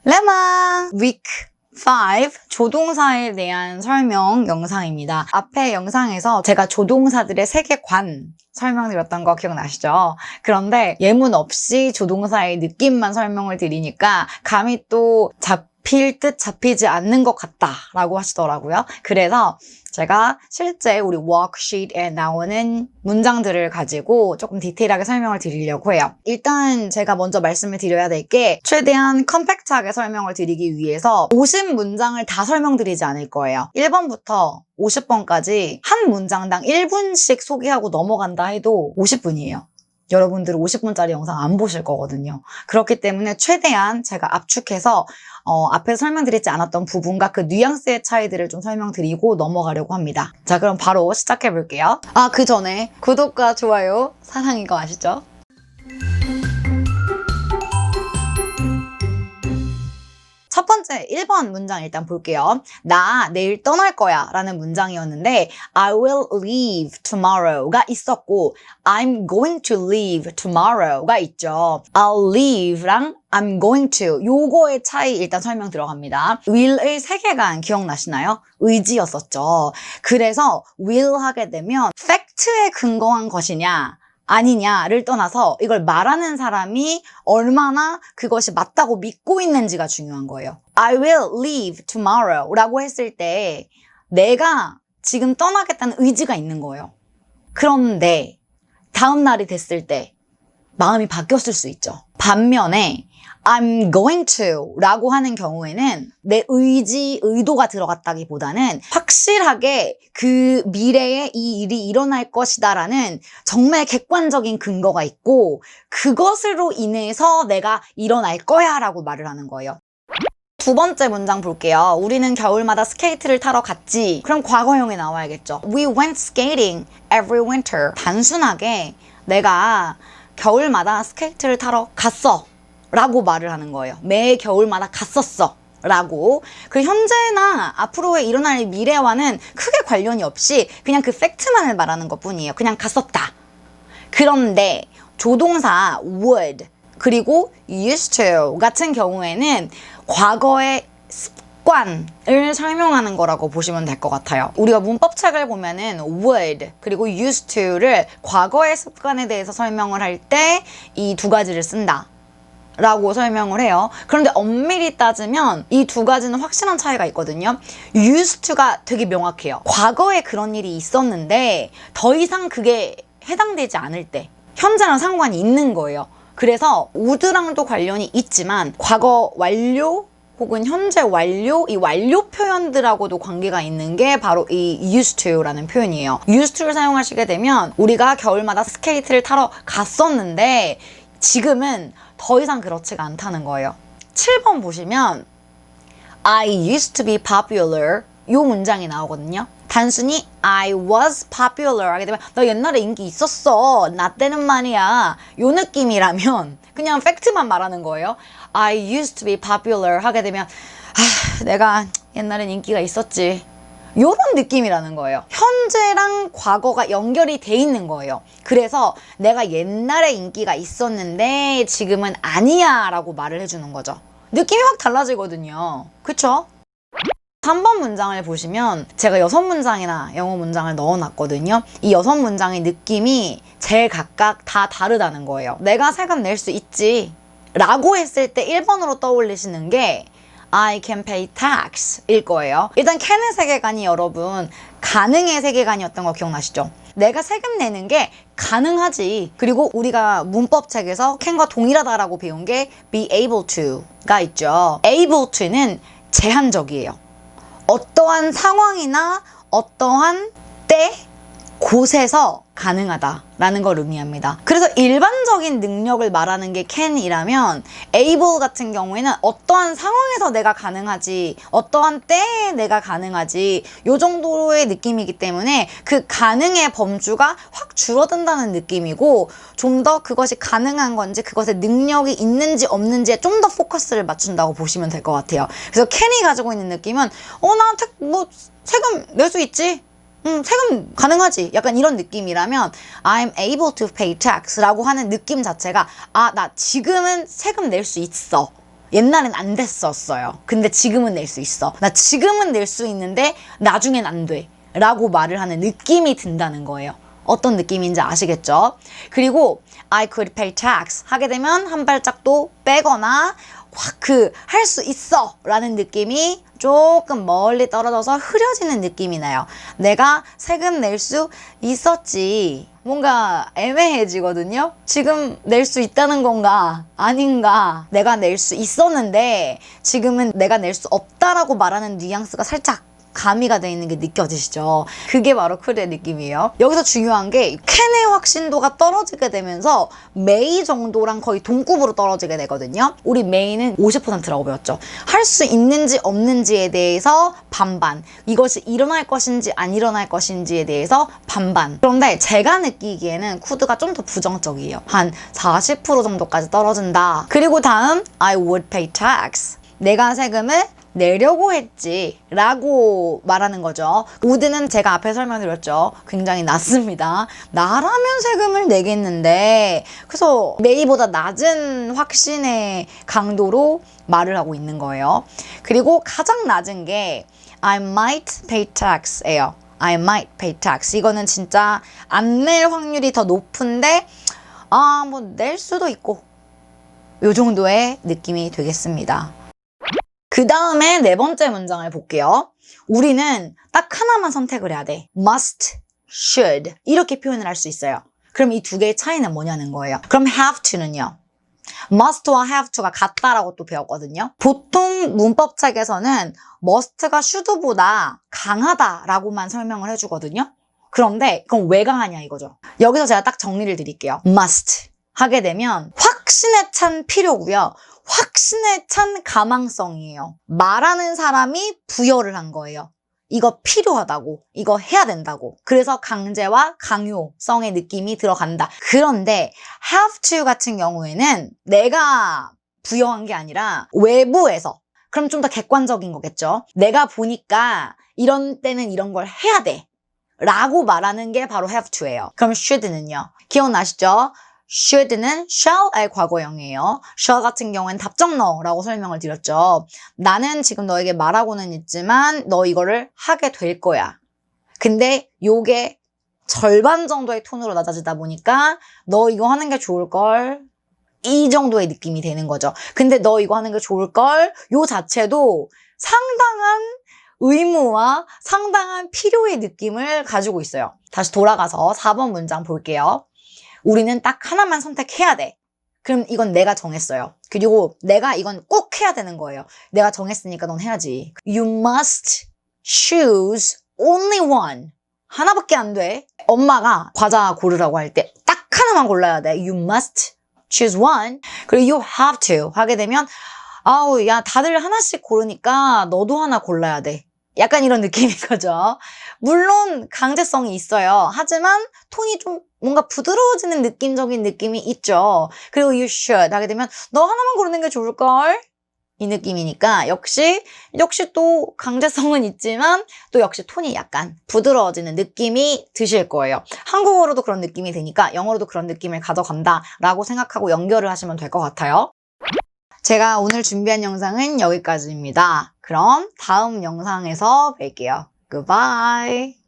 레마! Week 5 조동사에 대한 설명 영상입니다. 앞에 영상에서 제가 조동사들의 세계관 설명드렸던 거 기억나시죠? 그런데 예문 없이 조동사의 느낌만 설명을 드리니까 감이 또 잡힐 듯 잡히지 않는 것 같다라고 하시더라고요. 그래서 제가 실제 우리 워크시트에 나오는 문장들을 가지고 조금 디테일하게 설명을 드리려고 해요. 일단 제가 먼저 말씀을 드려야 될 게 최대한 컴팩트하게 설명을 드리기 위해서 50문장을 다 설명드리지 않을 거예요. 1번부터 50번까지 한 문장당 1분씩 소개하고 넘어간다 해도 50분이에요. 여러분들은 50분짜리 영상 안 보실 거거든요. 그렇기 때문에 최대한 제가 압축해서 앞에서 설명드리지 않았던 부분과 그 뉘앙스의 차이들을 좀 설명드리고 넘어가려고 합니다. 자, 그럼 바로 시작해 볼게요. 그 전에 구독과 좋아요, 사랑인 거 아시죠? 첫 번째 1번 문장 일단 볼게요. 나 내일 떠날 거야 라는 문장이었는데 I will leave tomorrow가 있었고 I'm going to leave tomorrow가 있죠. I'll leave랑 I'm going to 요거의 차이 일단 설명 들어갑니다. will의 세계관 기억나시나요? 의지였었죠. 그래서 will 하게 되면 팩트에 근거한 것이냐 아니냐를 떠나서 이걸 말하는 사람이 얼마나 그것이 맞다고 믿고 있는지가 중요한 거예요. I will leave tomorrow 라고 했을 때 내가 지금 떠나겠다는 의지가 있는 거예요. 그런데 다음 날이 됐을 때 마음이 바뀌었을 수 있죠. 반면에 I'm going to 라고 하는 경우에는 내 의도가 들어갔다기보다는 확실하게 그 미래에 이 일이 일어날 것이다 라는 정말 객관적인 근거가 있고 그것으로 인해서 내가 일어날 거야 라고 말을 하는 거예요. 두 번째 문장 볼게요. 우리는 겨울마다 스케이트를 타러 갔지. 그럼 과거형이 나와야겠죠. We went skating every winter. 단순하게 내가 겨울마다 스케이트를 타러 갔어 라고 말을 하는 거예요. 매 겨울마다 갔었어 라고. 그 현재나 앞으로의 일어날 미래와는 크게 관련이 없이 그냥 그 팩트만을 말하는 것 뿐이에요. 그냥 갔었다. 그런데 조동사 would 그리고 used to 같은 경우에는 과거의 습관을 설명하는 거라고 보시면 될 것 같아요. 우리가 문법책을 보면은 would 그리고 used to를 과거의 습관에 대해서 설명을 할 때 이 두 가지를 쓴다 라고 설명을 해요. 그런데 엄밀히 따지면 이 두 가지는 확실한 차이가 있거든요. used to가 되게 명확해요. 과거에 그런 일이 있었는데 더 이상 그게 해당되지 않을 때 현재랑 상관이 있는 거예요. 그래서 would랑도 관련이 있지만 과거 완료 혹은 현재 완료, 이 완료 표현들하고도 관계가 있는 게 바로 이 used to라는 표현이에요. used to를 사용하시게 되면 우리가 겨울마다 스케이트를 타러 갔었는데 지금은 더 이상 그렇지가 않다는 거예요. 7번 보시면 I used to be popular 이 문장이 나오거든요. 단순히 I was popular 하게 되면 나 옛날에 인기 있었어. 나 때는 말이야. 이 느낌이라면 그냥 팩트만 말하는 거예요. I used to be popular 하게 되면 내가 옛날엔 인기가 있었지. 요런 느낌이라는 거예요. 현재랑 과거가 연결이 돼 있는 거예요. 그래서 내가 옛날에 인기가 있었는데 지금은 아니야 라고 말을 해주는 거죠. 느낌이 확 달라지거든요. 그쵸? 3번 문장을 보시면 제가 6문장이나 영어 문장을 넣어놨거든요. 이 6문장의 느낌이 제각각 다 다르다는 거예요. 내가 세금 낼 수 있지 라고 했을 때 1번으로 떠올리시는 게 I can pay tax 일 거예요. 일단 can의 세계관이 여러분 가능의 세계관이었던 거 기억나시죠? 내가 세금 내는 게 가능하지. 그리고 우리가 문법책에서 can과 동일하다라고 배운 게 be able to가 있죠. able to는 제한적이에요. 어떠한 상황이나 어떠한 때, 곳에서 가능하다라는 걸 의미합니다. 그래서 일반적인 능력을 말하는 게 can이라면 able 같은 경우에는 어떠한 상황에서 내가 가능하지, 어떠한 때에 내가 가능하지 요 정도의 느낌이기 때문에 그 가능의 범주가 확 줄어든다는 느낌이고 좀 더 그것이 가능한 건지 그것에 능력이 있는지 없는지에 좀 더 포커스를 맞춘다고 보시면 될 것 같아요. 그래서 can이 가지고 있는 느낌은 나 세금 낼 수 있지? 세금 가능하지. 약간 이런 느낌이라면 I'm able to pay tax 라고 하는 느낌 자체가 나 지금은 세금 낼 수 있어. 옛날엔 안 됐었어요. 근데 지금은 낼 수 있어. 나 지금은 낼 수 있는데 나중엔 안 돼. 라고 말을 하는 느낌이 든다는 거예요. 어떤 느낌인지 아시겠죠? 그리고 I could pay tax 하게 되면 한 발짝 또 빼거나 확 할 수 있어 라는 느낌이 조금 멀리 떨어져서 흐려지는 느낌이 나요. 내가 세금 낼 수 있었지. 뭔가 애매해지거든요. 지금 낼 수 있다는 건가 아닌가. 내가 낼 수 있었는데 지금은 내가 낼 수 없다라고 말하는 뉘앙스가 살짝 가미가 돼 있는 게 느껴지시죠? 그게 바로 쿨의 느낌이에요. 여기서 중요한 게 캔의 확신도가 떨어지게 되면서 메이 정도랑 거의 동급으로 떨어지게 되거든요. 우리 메이는 50%라고 배웠죠. 할 수 있는지 없는지에 대해서 반반. 이것이 일어날 것인지 안 일어날 것인지에 대해서 반반. 그런데 제가 느끼기에는 쿠드가 좀 더 부정적이에요. 한 40% 정도까지 떨어진다. 그리고 다음 I would pay tax. 내가 세금을 내려고 했지 라고 말하는 거죠. would는 제가 앞에 설명드렸죠. 굉장히 낮습니다. 나라면 세금을 내겠는데 그래서 메이보다 낮은 확신의 강도로 말을 하고 있는 거예요. 그리고 가장 낮은 게 I might pay tax예요. I might pay tax. 이거는 진짜 안 낼 확률이 더 높은데 뭐 낼 수도 있고 요 정도의 느낌이 되겠습니다. 그 다음에 네 번째 문장을 볼게요. 우리는 딱 하나만 선택을 해야 돼. must, should 이렇게 표현을 할 수 있어요. 그럼 이 두 개의 차이는 뭐냐는 거예요. 그럼 have to는요. must와 have to가 같다라고 또 배웠거든요. 보통 문법책에서는 must가 should보다 강하다라고만 설명을 해주거든요. 그런데 그럼 왜 강하냐 이거죠. 여기서 제가 딱 정리를 드릴게요. must 하게 되면 확신에 찬 필요고요. 확신에 찬 가망성이에요. 말하는 사람이 부여를 한 거예요. 이거 필요하다고, 이거 해야 된다고. 그래서 강제와 강요성의 느낌이 들어간다. 그런데 have to 같은 경우에는 내가 부여한 게 아니라 외부에서, 그럼 좀 더 객관적인 거겠죠. 내가 보니까 이런 때는 이런 걸 해야 돼 라고 말하는 게 바로 have to예요. 그럼 should는요. 기억나시죠? should는 shall의 과거형이에요. shall 같은 경우엔 답정 너라고 설명을 드렸죠. 나는 지금 너에게 말하고는 있지만 너 이거를 하게 될 거야. 근데 요게 절반 정도의 톤으로 낮아지다 보니까 너 이거 하는 게 좋을걸. 이 정도의 느낌이 되는 거죠. 근데 너 이거 하는 게 좋을걸. 요 자체도 상당한 의무와 상당한 필요의 느낌을 가지고 있어요. 다시 돌아가서 4번 문장 볼게요. 우리는 딱 하나만 선택해야 돼. 그럼 이건 내가 정했어요. 그리고 내가 이건 꼭 해야 되는 거예요. 내가 정했으니까 넌 해야지. You must choose only one. 하나밖에 안 돼. 엄마가 과자 고르라고 할 때 딱 하나만 골라야 돼. You must choose one. 그리고 you have to 하게 되면 아우 야 다들 하나씩 고르니까 너도 하나 골라야 돼. 약간 이런 느낌인 거죠. 물론 강제성이 있어요. 하지만 톤이 좀 뭔가 부드러워지는 느낌적인 느낌이 있죠. 그리고 you should 하게 되면 너 하나만 고르는 게 좋을걸? 이 느낌이니까 역시 또 강제성은 있지만 또 역시 톤이 약간 부드러워지는 느낌이 드실 거예요. 한국어로도 그런 느낌이 드니까 영어로도 그런 느낌을 가져간다라고 생각하고 연결을 하시면 될 것 같아요. 제가 오늘 준비한 영상은 여기까지입니다. 그럼 다음 영상에서 뵐게요. Goodbye.